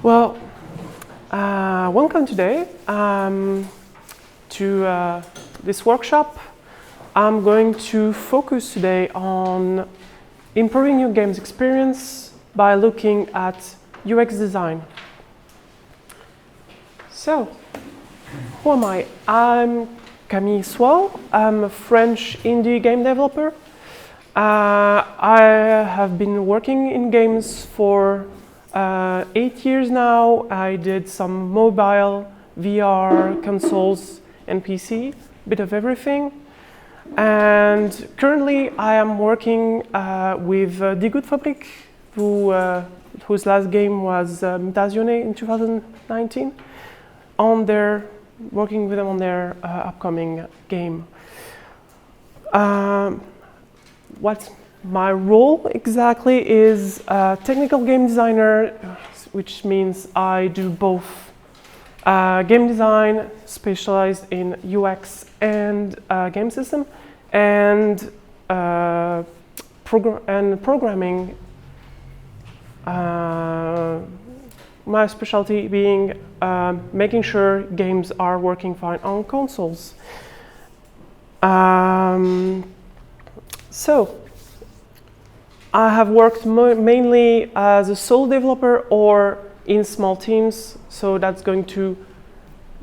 Well, welcome today to this workshop. I'm going to focus today on improving your game's experience by looking at UX design. So, who am I? I'm Camille Soual. I'm a French indie game developer. I have been working in games for 8 years now. I did some mobile, VR, consoles, and PC, a bit of everything. And currently I am working with Die Good Fabrik, whose last game was Mutazione in 2019, working with them on their upcoming game. What my role exactly is a technical game designer, which means I do both game design, specialized in UX and game system, and programming. My specialty being making sure games are working fine on consoles. So, I have worked mainly as a sole developer or in small teams, so that's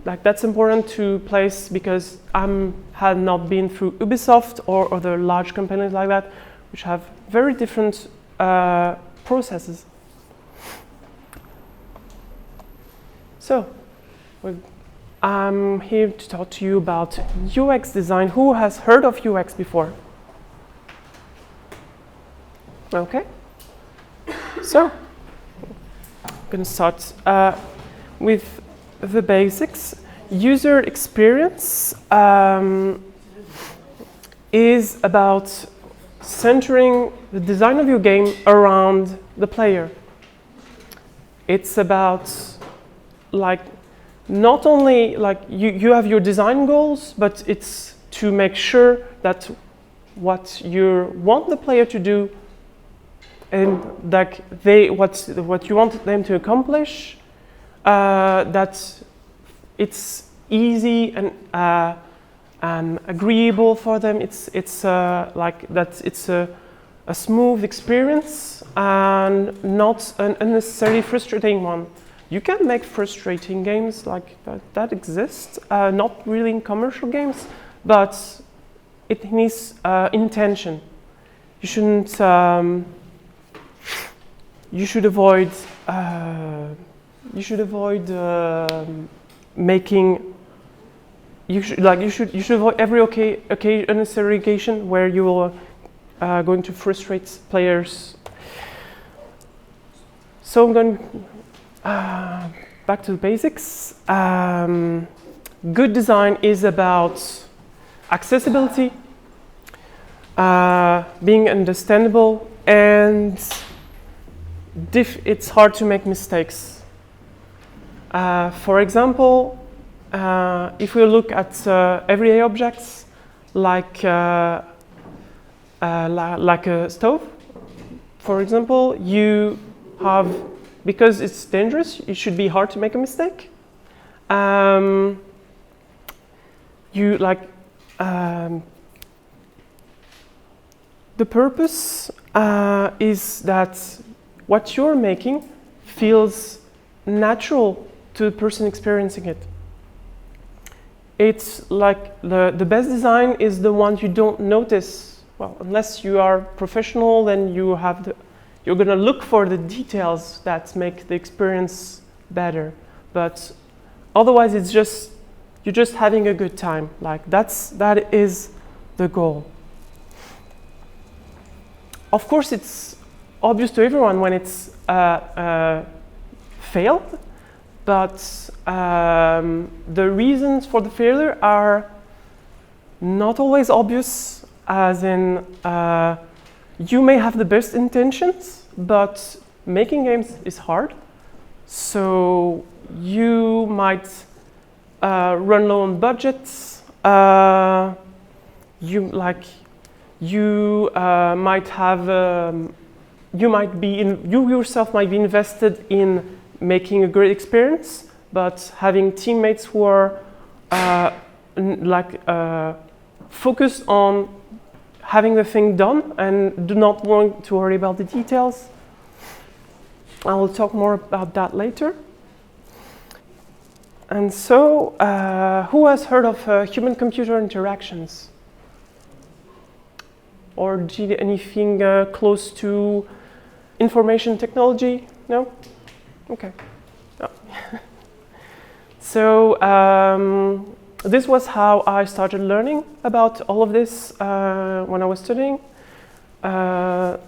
that's important to place because I had not been through Ubisoft or other large companies like that, which have very different processes. So, I'm here to talk to you about UX design. Who has heard of UX before? Okay. So, I'm going to start with the basics. User experience is about centering the design of your game around the player. It's about not only you have your design goals, but it's to make sure that what you want the player to do and what you want them to accomplish, that it's easy and agreeable for them. It's a smooth experience and not an unnecessarily frustrating one. You can make frustrating games like that exist, not really in commercial games, but it needs intention. You shouldn't. You should avoid making. You should avoid every unnecessary occasion where you will going to frustrate players. So I'm going back to the basics. Good design is about accessibility, being understandable, and it's hard to make mistakes. For example, if we look at everyday objects like a stove, for example, you have, because it's dangerous, it should be hard to make a mistake. The purpose is that what you're making feels natural to the person experiencing it. It's like the best design is the one you don't notice. Well, unless you are professional, then you're going to look for the details that make the experience better. But otherwise, you're just having a good time. That is the goal. Of course, it's obvious to everyone when it's failed, but the reasons for the failure are not always obvious, as in you may have the best intentions, but making games is hard. So you might run low on budgets. You yourself might be invested in making a great experience, but having teammates who are focused on having the thing done and do not want to worry about the details. I will talk more about that later. And so, who has heard of human-computer interactions? Or anything close to information technology? No? Okay. No. So, this was how I started learning about all of this when I was studying. The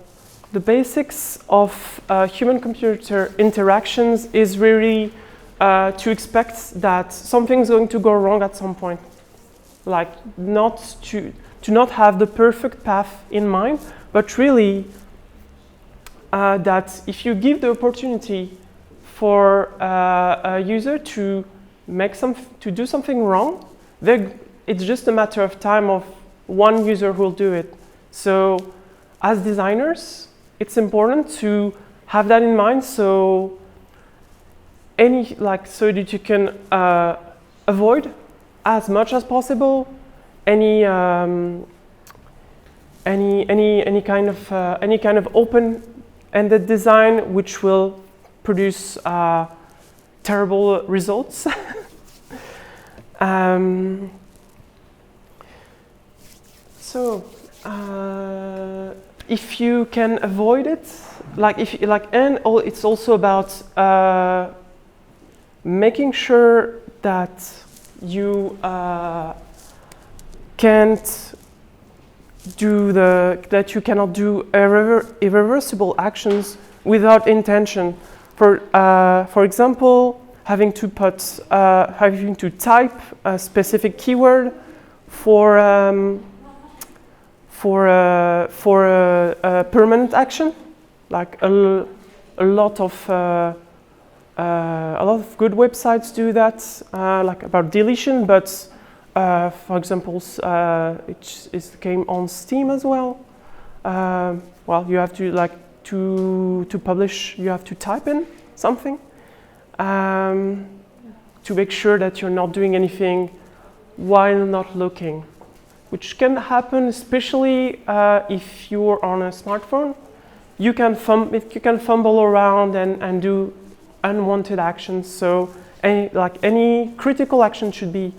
basics of human-computer interactions is really to expect that something's going to go wrong at some point. Like to not have the perfect path in mind, but really that if you give the opportunity for a user to do something wrong, it's just a matter of time of one user who will do it. So as designers, it's important to have that in mind, so so that you can avoid as much as possible any kind of open-ended design which will produce terrible results. If you can avoid it, it's also about making sure that you you cannot do irreversible actions without intention. For example, having to type a specific keyword for a permanent action, like a lot of good websites do that, like about deletion, but for example, it came on Steam as well. Well, you have to to publish, you have to type in something to make sure that you're not doing anything while not looking, which can happen especially if you're on a smartphone. You can fumble around and do unwanted actions. So any critical action should be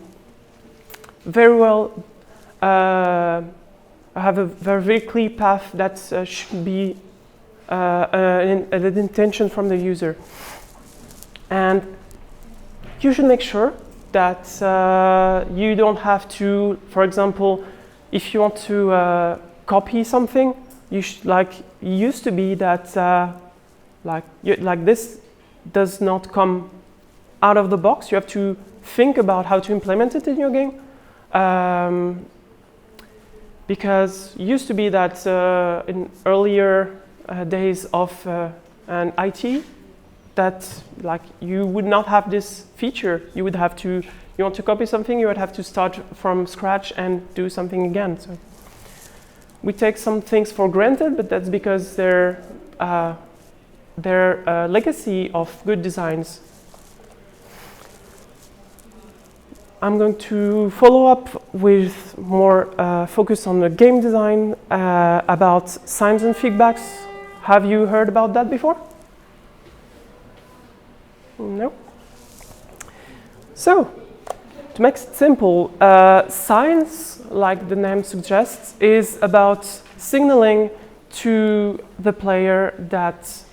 very well have a very clear path that should be an intention from the user. And you should make sure that you don't have to, for example, if you want to copy something, you should, it used to be that this does not come out of the box. You have to think about how to implement it in your game. Because it used to be that in earlier days of an IT, that you would not have this feature. You would have to, you want to copy something, you would have to start from scratch and do something again. So we take some things for granted, but that's because they're legacy of good designs. I'm going to follow up with more focus on the game design about signs and feedbacks. Have you heard about that before? No? So, to make it simple, signs, like the name suggests, is about signaling to the player that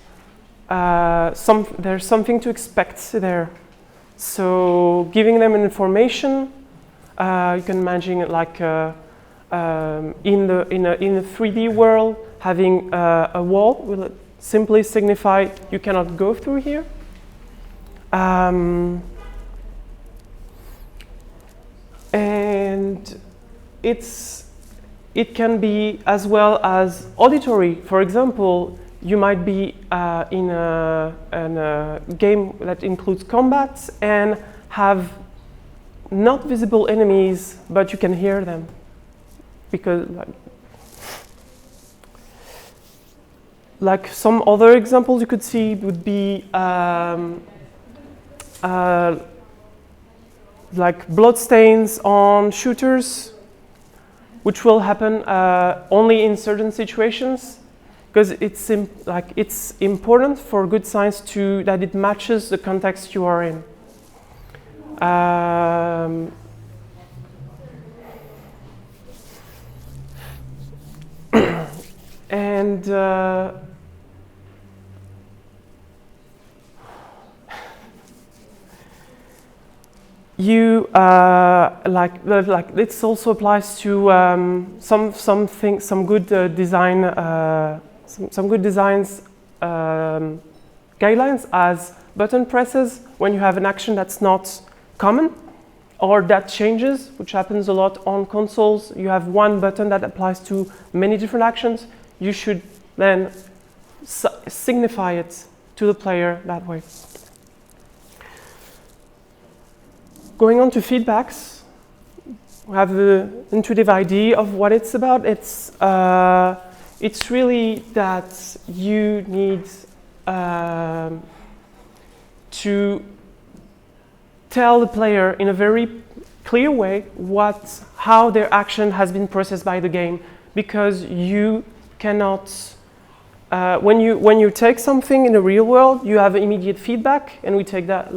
there's something to expect there. So, giving them information, you can imagine it like in a 3D world, having a wall will simply signify you cannot go through here. And it can be as well as auditory. For example, you might be in a game that includes combat and have not visible enemies, but you can hear them. Because like some other examples you could see would be like bloodstains on shooters, which will happen only in certain situations, because it's important for good science that it matches the context you are in. And you like this also applies to some good designs guidelines, as button presses when you have an action that's not common or that changes, which happens a lot on consoles. You have one button that applies to many different actions. You should then signify it to the player that way. Going on to feedbacks, we have the intuitive idea of what it's about. It's really that you need to tell the player in a very clear way how their action has been processed by the game, because you cannot. When you take something in the real world, you have immediate feedback, and we take that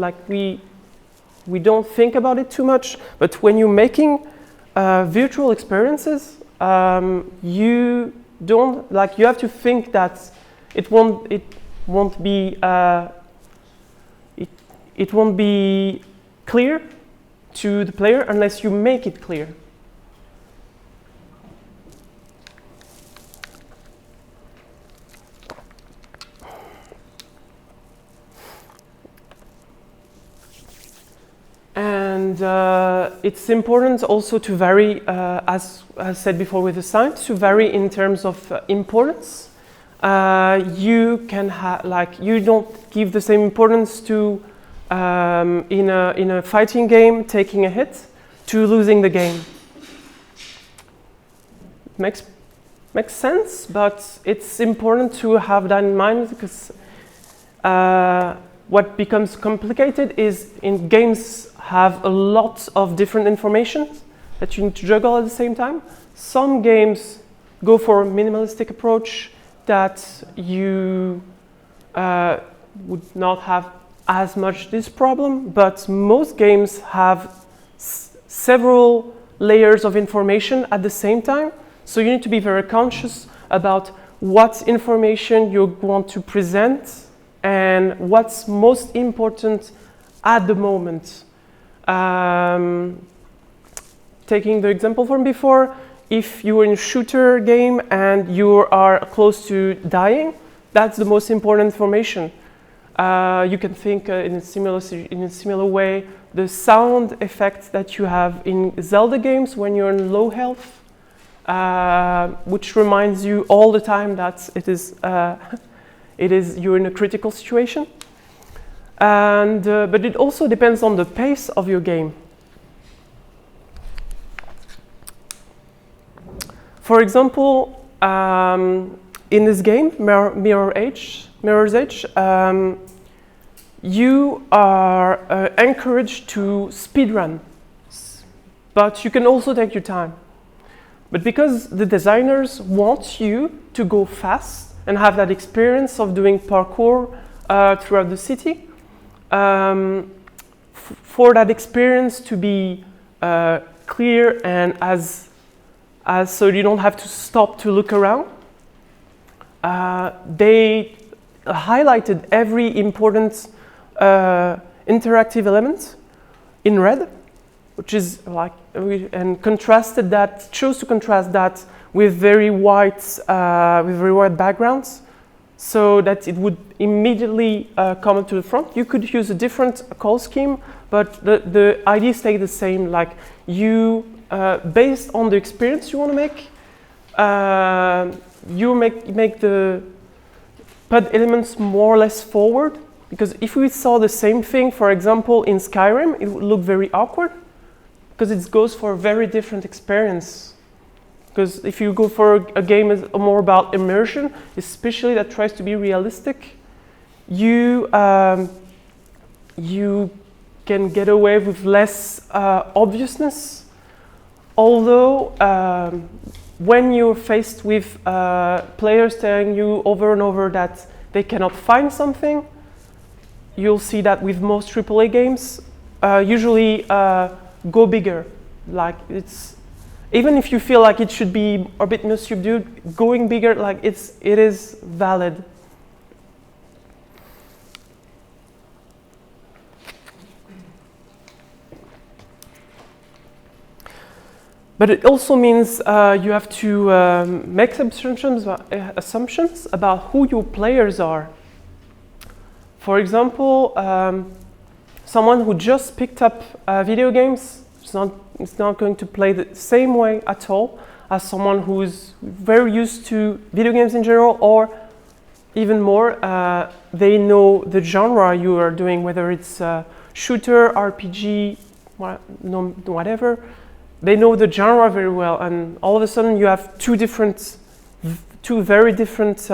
we don't think about it too much. But when you're making virtual experiences, you have to think that it won't be clear to the player unless you make it clear. And it's important also to vary, as I said before with the science, to vary in terms of importance. You can you don't give the same importance to in a fighting game taking a hit to losing the game. Makes sense, but it's important to have that in mind, because what becomes complicated is in games have a lot of different information that you need to juggle at the same time. Some games go for a minimalistic approach that you would not have as much this problem, but most games have several layers of information at the same time. So you need to be very conscious about what information you want to present and what's most important at the moment. Taking the example from before, if you're in a shooter game and you are close to dying, that's the most important information. You can think in a similar way, the sound effect that you have in Zelda games when you're in low health, which reminds you all the time that you're in a critical situation. And but it also depends on the pace of your game. For example, in this game, Mirror's Edge, you are encouraged to speedrun, but you can also take your time. But because the designers want you to go fast and have that experience of doing parkour throughout the city, for that experience to be clear and as so you don't have to stop to look around, they highlighted every important interactive element in red, which is and chose to contrast that with very white backgrounds, so that it would immediately come to the front. You could use a different call scheme, but the idea stayed the same. Like you, based on the experience you want to make, you make the put elements more or less forward. Because if we saw the same thing, for example, in Skyrim, it would look very awkward, because it goes for a very different experience. Because if you go for a game is more about immersion, especially that tries to be realistic, you can get away with less obviousness. Although, when you're faced with players telling you over and over that they cannot find something, you'll see that with most AAA games, usually go bigger. Like even if you feel like it should be a bit more subdued, going bigger, like it is valid. But it also means you have to make assumptions about who your players are. For example, someone who just picked up video games is not going to play the same way at all as someone who's very used to video games in general, or even more, they know the genre you are doing, whether it's shooter, RPG, whatever. They know the genre very well, and all of a sudden you have two very different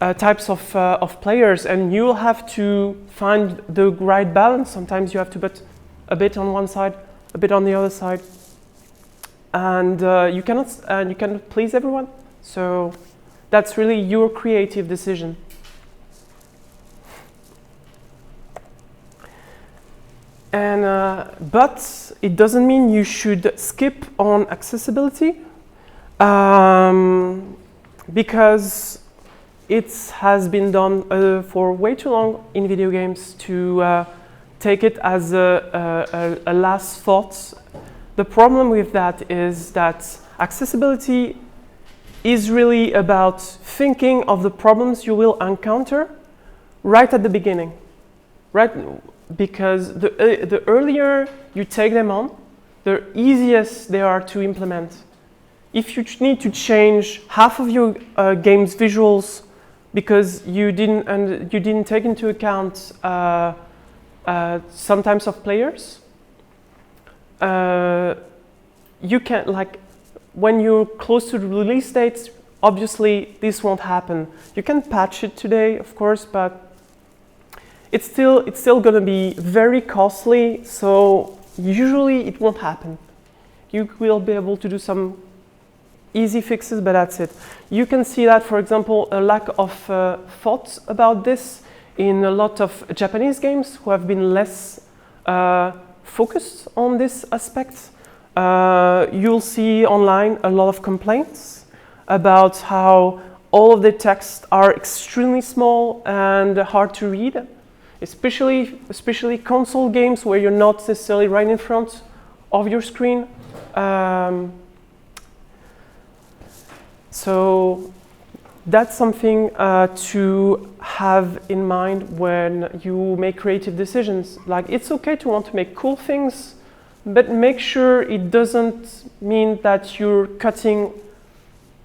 types of players, and you'll have to find the right balance. Sometimes you have to put a bit on one side, a bit on the other side, and you cannot please everyone. So that's really your creative decision. And but it doesn't mean you should skip on accessibility, because it has been done for way too long in video games to take it as a last thought. The problem with that is that accessibility is really about thinking of the problems you will encounter right at the beginning, right? Because the earlier you take them on, the easiest they are to implement. If you need to change half of your game's visuals because you didn't take into account some types of players, you can, like, when you're close to the release dates, obviously this won't happen. You can patch it today, of course, but it's still going to be very costly, so usually it won't happen. You will be able to do some easy fixes, but that's it. You can see that, for example, a lack of thought about this in a lot of Japanese games who have been less focused on this aspect. You'll see online a lot of complaints about how all of the texts are extremely small and hard to read. Especially console games where you're not necessarily right in front of your screen. So that's something to have in mind when you make creative decisions. Like, it's okay to want to make cool things, but make sure it doesn't mean that you're cutting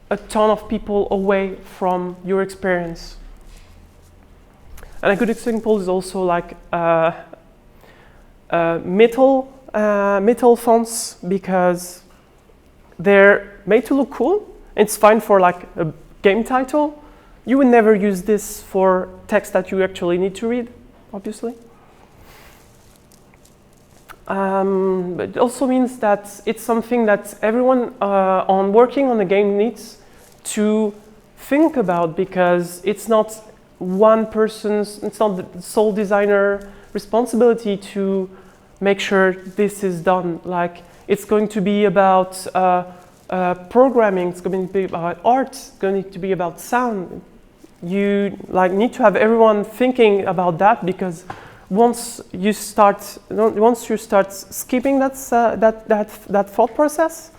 a ton of people away from your experience. And a good example is also like metal fonts, because they're made to look cool. It's fine for like a game title. You would never use this for text that you actually need to read, obviously. But it also means that it's something that everyone on working on the game needs to think about, because it's not it's not the sole designer responsibility to make sure this is done. Like, it's going to be about programming, it's going to be about art, it's going to be about sound. You need to have everyone thinking about that, because once you start skipping that thought process,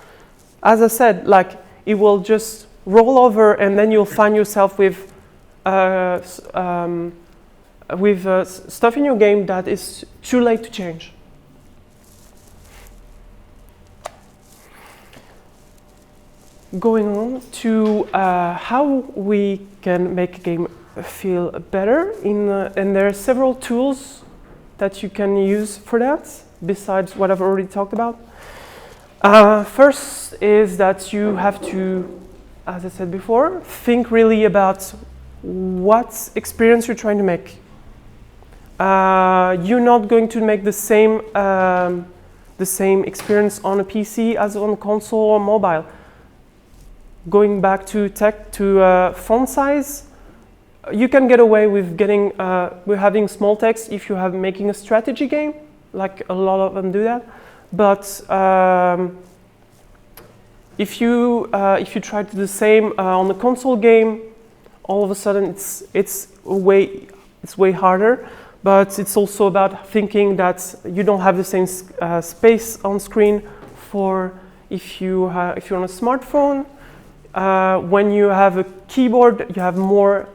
as I said, like, it will just roll over, and then you'll find yourself with stuff in your game that is too late to change. Going on to how we can make a game feel better, and there are several tools that you can use for that, besides what I've already talked about. First is that you have to, as I said before, think really about what experience you're trying to make. you're not going to make the same experience on a PC as on a console or mobile. Going back to font size, you can get away with having small text if you have making a strategy game, like a lot of them do that. But if you try to do the same on a console game, all of a sudden it's way harder. But it's also about thinking that you don't have the same space on screen for if you're on a smartphone. When you have a keyboard, you have more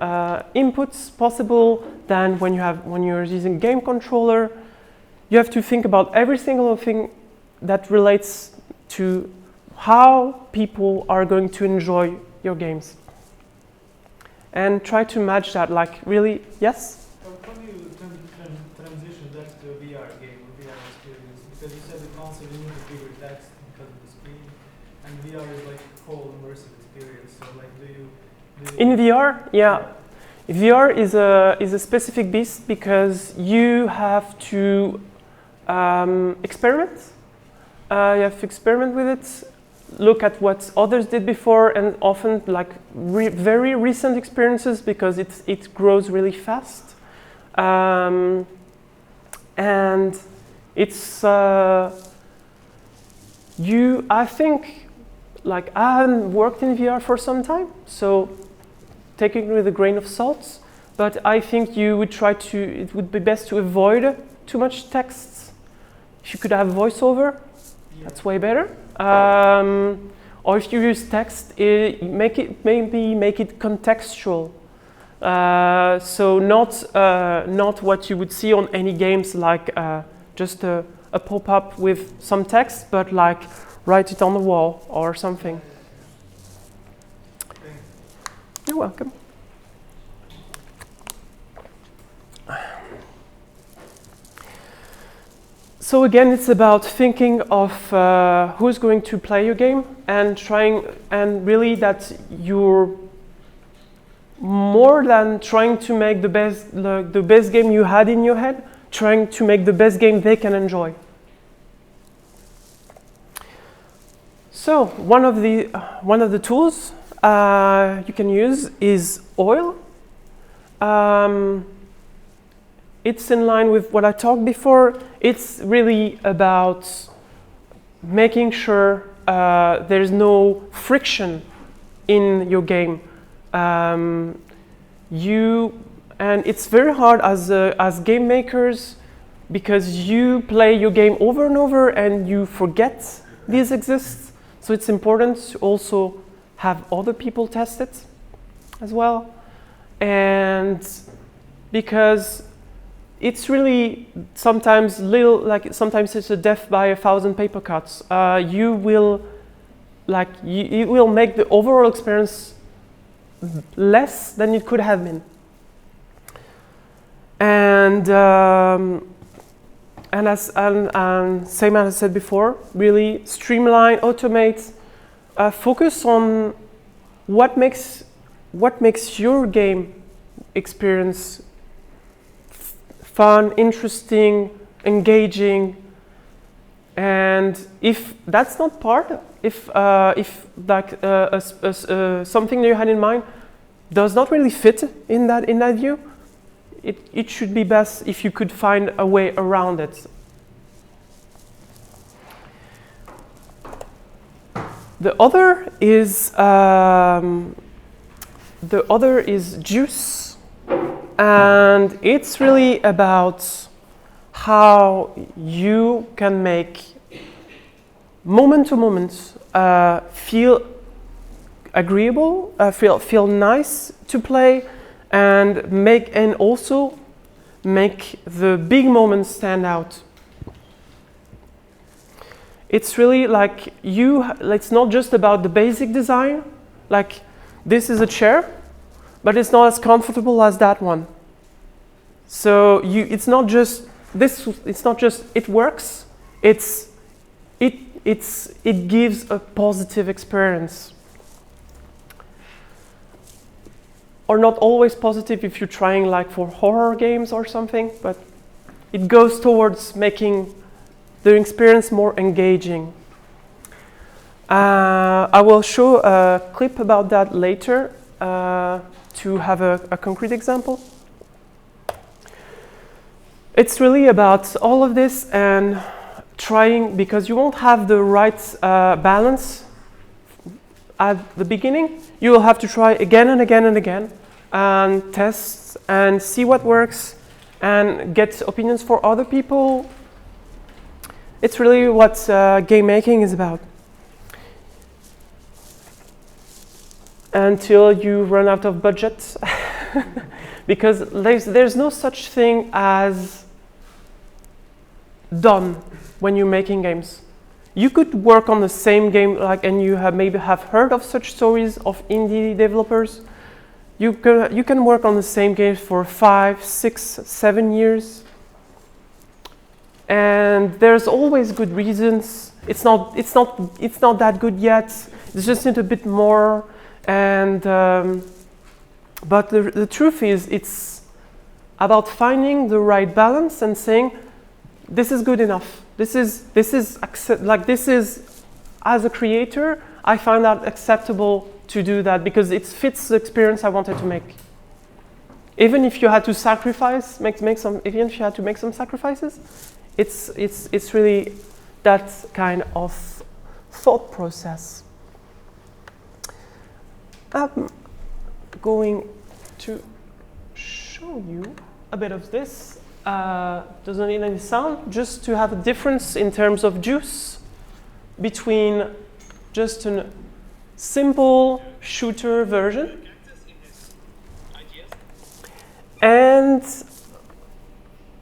inputs possible than when you're using a game controller. You have to think about every single thing that relates to how people are going to enjoy your games, and try to match that. Like, really, yes. How do you transition that to a VR game or VR experience? Because you said the console you need a bigger text because of the screen, and VR is like a whole immersive experience. So, like, do you in VR? Yeah, VR is a specific beast because you have to experiment. You have to experiment with it. Look at what others did before, and often like very recent experiences because it grows really fast. And it's I think, like, I haven't worked in VR for some time, so take it with a grain of salt. But I think it would be best to avoid too much text. If you could have voiceover, that's way better. Or if you use text, make it contextual. So not what you would see on any games, like just a pop-up with some text, but like write it on the wall or something. You're welcome. So again, it's about thinking of who's going to play your game, and really that you're more than trying to make the best game you had in your head, trying to make the best game they can enjoy. So one of the tools you can use is oil. It's in line with what I talked before. It's really about making sure there's no friction in your game. And it's very hard as game makers, because you play your game over and over and you forget these exist. So it's important to also have other people test it as well. And because it's really sometimes it's a death by 1,000 paper cuts. It will make the overall experience less than it could have been. And same as I said before, really streamline, automate, focus on what makes your game experience fun, interesting, engaging. And if that's not if something that you had in mind does not really fit in that view, it should be best if you could find a way around it. The other is juice, and it's really about how you can make moment to moment feel agreeable, feel nice to play, and also make the big moments stand out. It's really like it's not just about the basic design, like this is a chair, but it's not as comfortable as that one. So it's not just it works, it gives a positive experience. Or not always positive if you're trying like for horror games or something, but it goes towards making the experience more engaging. I will show a clip about that later to have a concrete example. It's really about all of this and trying, because you won't have the right balance at the beginning. You will have to try again and again and again and test and see what works and get opinions for other people. It's really what game making is about. Until you run out of budget. Because there's no such thing as done when you're making games. You could work on the same game, and you maybe have heard of such stories of indie developers. You can work on the same game for 5, 6, 7 years, and there's always good reasons. It's not that good yet. It's just need a bit more, and but the truth is, it's about finding the right balance and saying, this is good enough. This is as a creator, I find that acceptable to do that because it fits the experience I wanted to make. Even if you had to sacrifice, even if you had to make some sacrifices, it's really that kind of thought process. I'm going to show you a bit of this. Doesn't need any sound, just to have a difference in terms of juice between just a simple shooter version and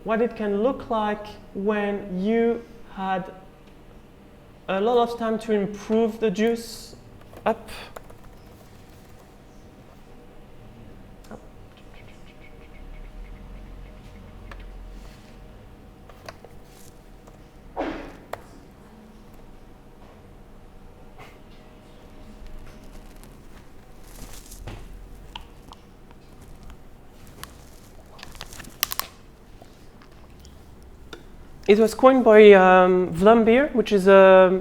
what it can look like when you had a lot of time to improve the juice up. It was coined by Vlambeer, which is a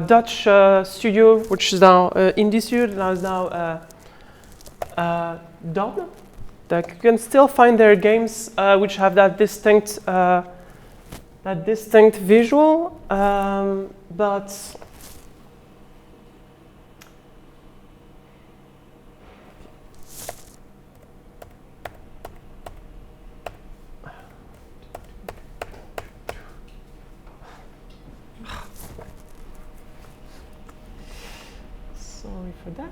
Dutch studio, which is now indie studio, now is now done. You can still find their games which have that distinct visual, but sorry for that.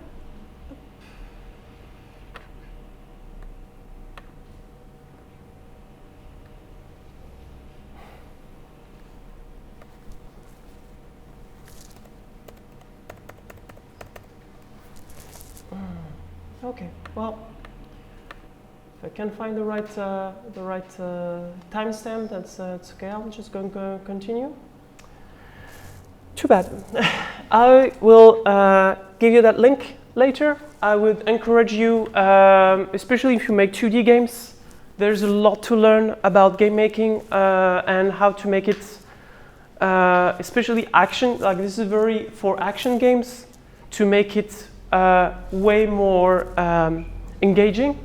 Okay, well, if I can find the right timestamp, that's okay. I'm just going to continue. Too bad. I will give you that link later. I would encourage you, especially if you make 2D games, there's a lot to learn about game making and how to make it, especially action. Like this is very for action games, to make it way more engaging,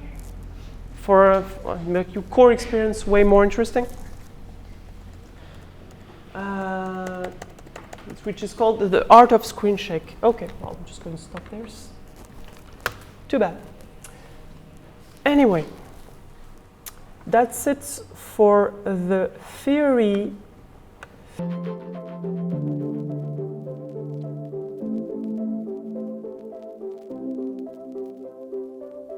make your core experience way more interesting. Which is called the art of screen shake. Okay, well, I'm just going to stop there. Too bad. Anyway, that's it for the theory.